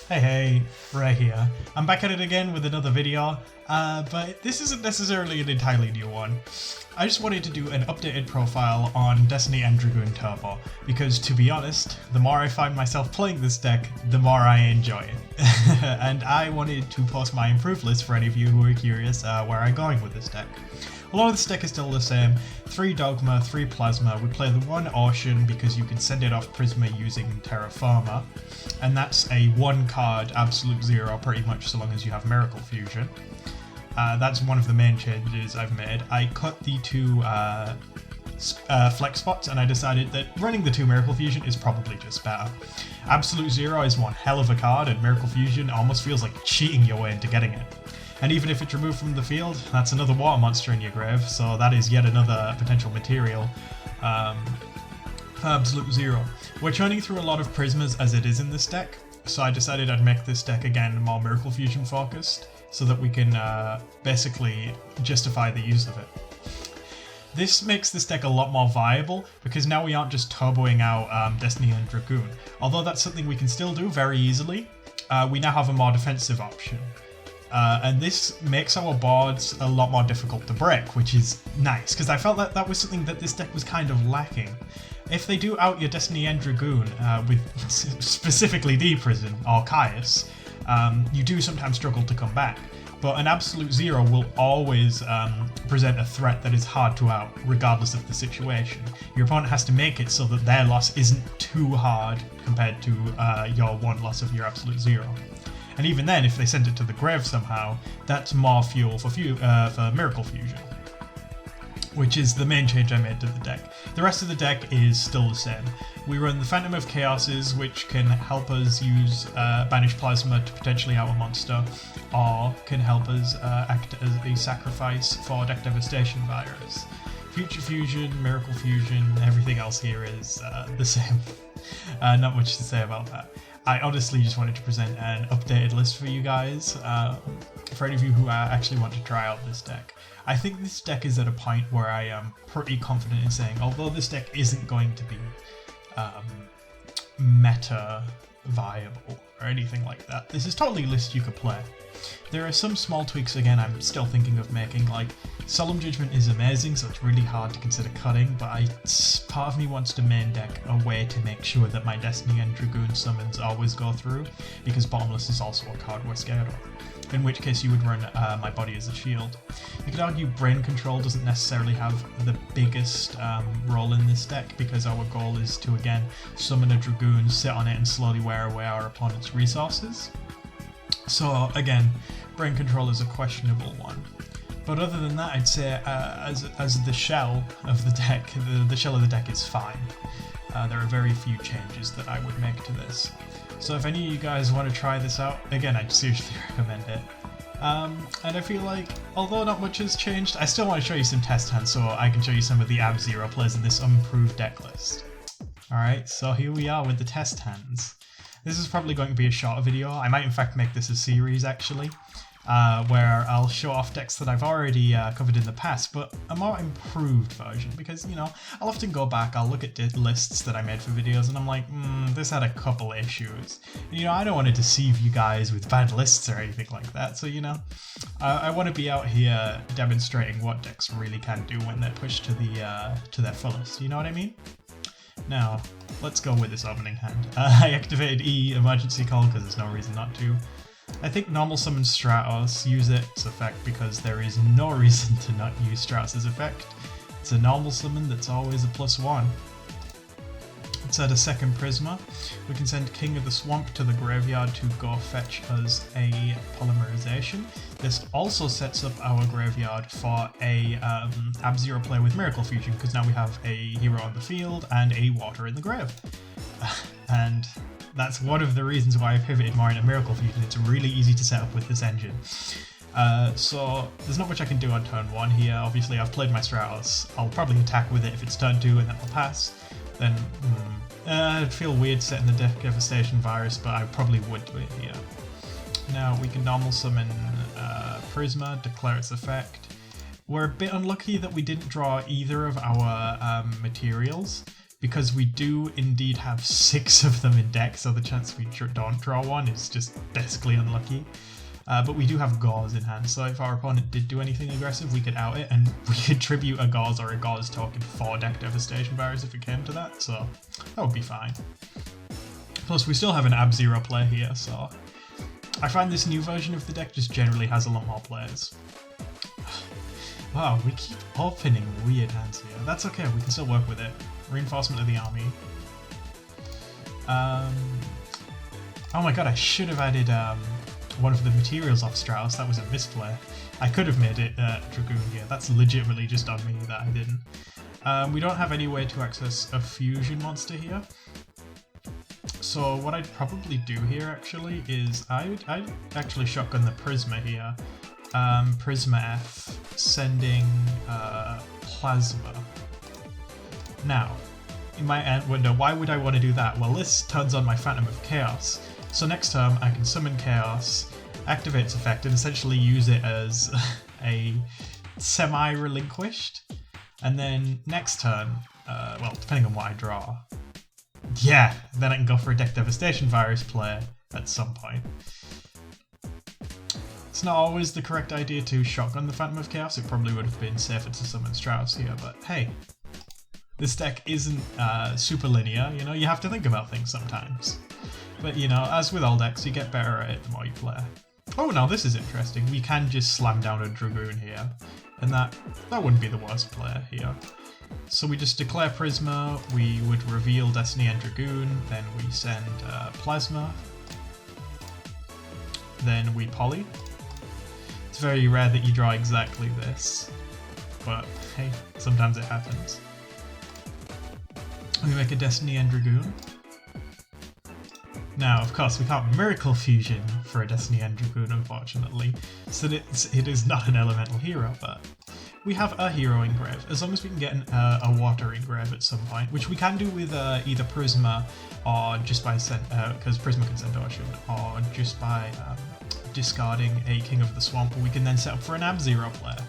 Hey, Ray here. I'm back at it again with another video, but this isn't necessarily an entirely new one. I just wanted to do an updated profile on Destiny and Dragoon Turbo, because to be honest, the more I find myself playing this deck, the more I enjoy it. And I wanted to post my improved list for any of you who are curious where I'm going with this deck. A lot of this deck is still the same: 3 Dogma, 3 Plasma. We play the 1 Ocean because you can send it off Prisma using Terraformer, and that's a 1 card absolute zero pretty much so long as you have Miracle Fusion. That's one of the main changes I've made. I cut the 2 flex spots and I decided that running the 2 Miracle Fusion is probably just better. Absolute Zero is one hell of a card, and Miracle Fusion almost feels like cheating your way into getting it. And even if it's removed from the field, that's another water monster in your grave, so that is yet another potential material for Absolute Zero. We're churning through a lot of Prismas as it is in this deck, so I decided I'd make this deck again more Miracle Fusion focused, so that we can basically justify the use of it. This makes this deck a lot more viable, because now we aren't just turboing out Destiny and Dragoon. Although that's something we can still do very easily, we now have a more defensive option. And this makes our boards a lot more difficult to break, which is nice, because I felt that that was something that this deck was kind of lacking. If they do out your Destiny and Dragoon, with specifically D-Prison or Caius, you do sometimes struggle to come back. But an Absolute Zero will always present a threat that is hard to out, regardless of the situation. Your opponent has to make it so that their loss isn't too hard compared to your one loss of your Absolute Zero. And even then, if they send it to the grave somehow, that's more fuel for Miracle Fusion, which is the main change I made to the deck. The rest of the deck is still the same. We run the Phantom of Chaoses, which can help us use Banish Plasma to potentially out a monster, or can help us act as a sacrifice for Deck Devastation Virus. Future Fusion, Miracle Fusion, everything else here is the same. Not much to say about that. I honestly just wanted to present an updated list for you guys, for any of you who actually want to try out this deck. I think this deck is at a point where I am pretty confident in saying, although this deck isn't going to be meta viable or anything like that, this is totally a list you could play. There are some small tweaks again I'm still thinking of making, like Solemn Judgment is amazing, so it's really hard to consider cutting, but part of me wants to main deck a way to make sure that my Destiny and Dragoon summons always go through, because Bottomless is also a card we're scared of, in which case you would run my body as a shield. You could argue Brain Control doesn't necessarily have the biggest role in this deck, because our goal is to again summon a Dragoon, sit on it and slowly wear away our opponent's resources. So again, Brain Control is a questionable one. But other than that, I'd say as the shell of the deck, the shell of the deck is fine. There are very few changes that I would make to this. So if any of you guys want to try this out, again, I'd seriously recommend it. And I feel like, although not much has changed, I still want to show you some test hands so I can show you some of the Ab-Zero plays in this improved deck list. Alright, so here we are with the test hands. This is probably going to be a shorter video. I might in fact make this a series actually, where I'll show off decks that I've already covered in the past, but a more improved version, because, you know, I'll often go back, I'll look at lists that I made for videos and I'm like, this had a couple issues. And, you know, I don't want to deceive you guys with bad lists or anything like that, so, you know, I want to be out here demonstrating what decks really can do when they're pushed to their fullest, you know what I mean? Now, let's go with this opening hand. I activated E, Emergency Call, because there's no reason not to. I think normal summon Stratos, use its effect because there is no reason to not use Stratos' effect. It's a normal summon that's always a +1. Let's add a second Prisma. We can send King of the Swamp to the graveyard to go fetch us a Polymerization. This also sets up our graveyard for a Ab-Zero play with Miracle Fusion, because now we have a hero on the field and a water in the grave. And that's one of the reasons why I pivoted more into Miracle Fusion. It's really easy to set up with this engine. So there's not much I can do on turn 1 here. Obviously I've played my Stratos. I'll probably attack with it if it's turn 2 and then I'll pass. Then it'd feel weird setting the Deck Devastation Virus, but I probably would do it here. Now we can normal summon Prisma, declare its effect. We're a bit unlucky that we didn't draw either of our materials, because we do indeed have 6 of them in deck, so the chance we don't draw one is just basically unlucky. But we do have Gauze in hand, so if our opponent did do anything aggressive, we could out it, and we could tribute a Gauze or a Gauze token for deck devastation barriers if it came to that, so that would be fine. Plus, we still have an Ab-Zero play here, so I find this new version of the deck just generally has a lot more players. Wow, we keep opening weird hands here. That's okay, we can still work with it. Reinforcement of the army. Oh my god, I should have added one of the materials off Strauss. That was a misplay. I could have made it Dragoon here. That's legitimately just on me that I didn't. We don't have any way to access a fusion monster here. So what I'd probably do here actually is I'd actually shotgun the Prisma here. Prisma F, sending Plasma. Now, you might wonder, why would I want to do that? Well, this turns on my Phantom of Chaos. So next turn I can summon Chaos, activate its effect, and essentially use it as a semi-relinquished. And then next turn, well, depending on what I draw, yeah, then I can go for a deck devastation virus play at some point. It's not always the correct idea to shotgun the Phantom of Chaos. It probably would have been safer to summon Strauss here, but hey, this deck isn't super linear, you know, you have to think about things sometimes. But you know, as with all decks, you get better at it the more you play. Oh, now this is interesting. We can just slam down a Dragoon here, and that wouldn't be the worst play here. So we just declare Prisma, we would reveal Destiny and Dragoon, then we send Plasma, then we poly. It's very rare that you draw exactly this, but hey, sometimes it happens. We make a Destiny and Dragoon. Now, of course, we can't Miracle Fusion for a Destiny and Dragoon, unfortunately, so it is not an elemental hero, but we have a hero engrave, as long as we can get a water engrave at some point, which we can do with either Prisma or just by because Prisma can send Ocean, or just by discarding a King of the Swamp, we can then set up for an Ab-Zero player.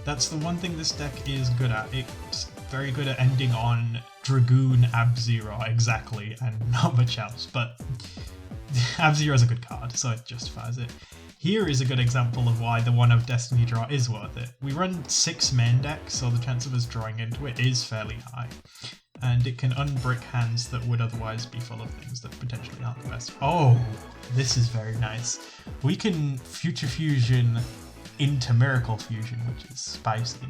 That's the one thing this deck is good at. It's very good at ending on Dragoon Ab-Zero, exactly, and not much else, but Ab-Zero is a good card, so it justifies it. Here is a good example of why the one of Destiny draw is worth it. We run 6 main decks, so the chance of us drawing into it is fairly high. And it can unbrick hands that would otherwise be full of things that potentially aren't the best. Oh, this is very nice. We can Future Fusion into Miracle Fusion, which is spicy.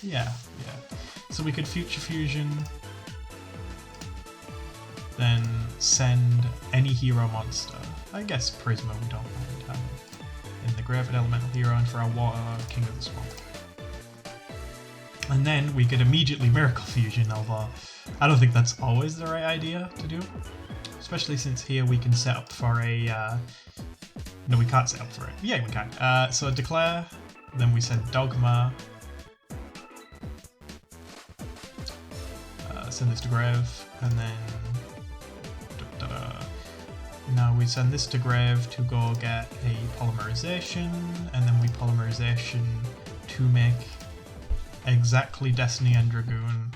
Yeah. So we could Future Fusion, then send any hero monster. I guess Prisma we don't mind having in the grave, an elemental hero, and for our water, King of the Swamp. And then we could immediately Miracle Fusion, although I don't think that's always the right idea to do. Especially since here we can set up for a... no, we can't set up for it. Yeah, we can. So declare, then we send Dogma. Send this to grave, and then... Now we send this to grave to go get a polymerization, and then we polymerization to make exactly Destiny and Dragoon.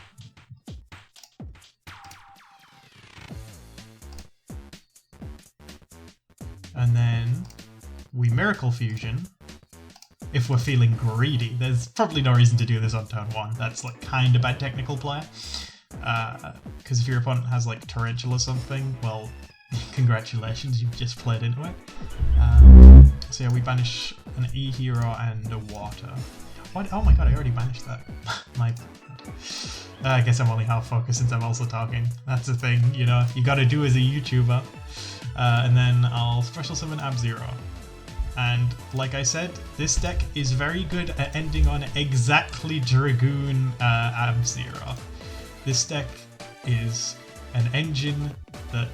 And then we Miracle Fusion if we're feeling greedy. There's probably no reason to do this on turn 1. That's like kind of bad technical play. Because if your opponent has like Torrential or something, well, congratulations, you've just played into it. So yeah, we banish an E hero and a water. What? Oh my god, I already banished that. My bad. I guess I'm only half focused since I'm also talking. That's the thing, you know, you gotta do as a YouTuber. And then I'll special summon Ab-Zero. And like I said, this deck is very good at ending on exactly Dragoon Ab-Zero. This deck is an engine that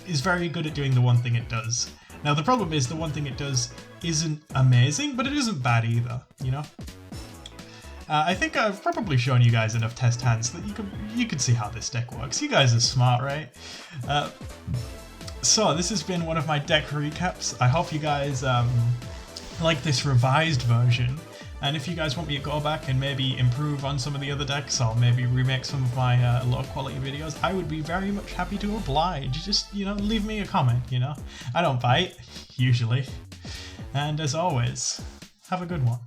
is very good at doing the one thing it does. Now the problem is the one thing it does isn't amazing, but it isn't bad either, you know? I think I've probably shown you guys enough test hands that you can see how this deck works. You guys are smart, right? So this has been one of my deck recaps. I hope you guys like this revised version. And if you guys want me to go back and maybe improve on some of the other decks, or maybe remake some of my low quality videos, I would be very much happy to oblige. Just, you know, leave me a comment, you know. I don't bite, usually. And as always, have a good one.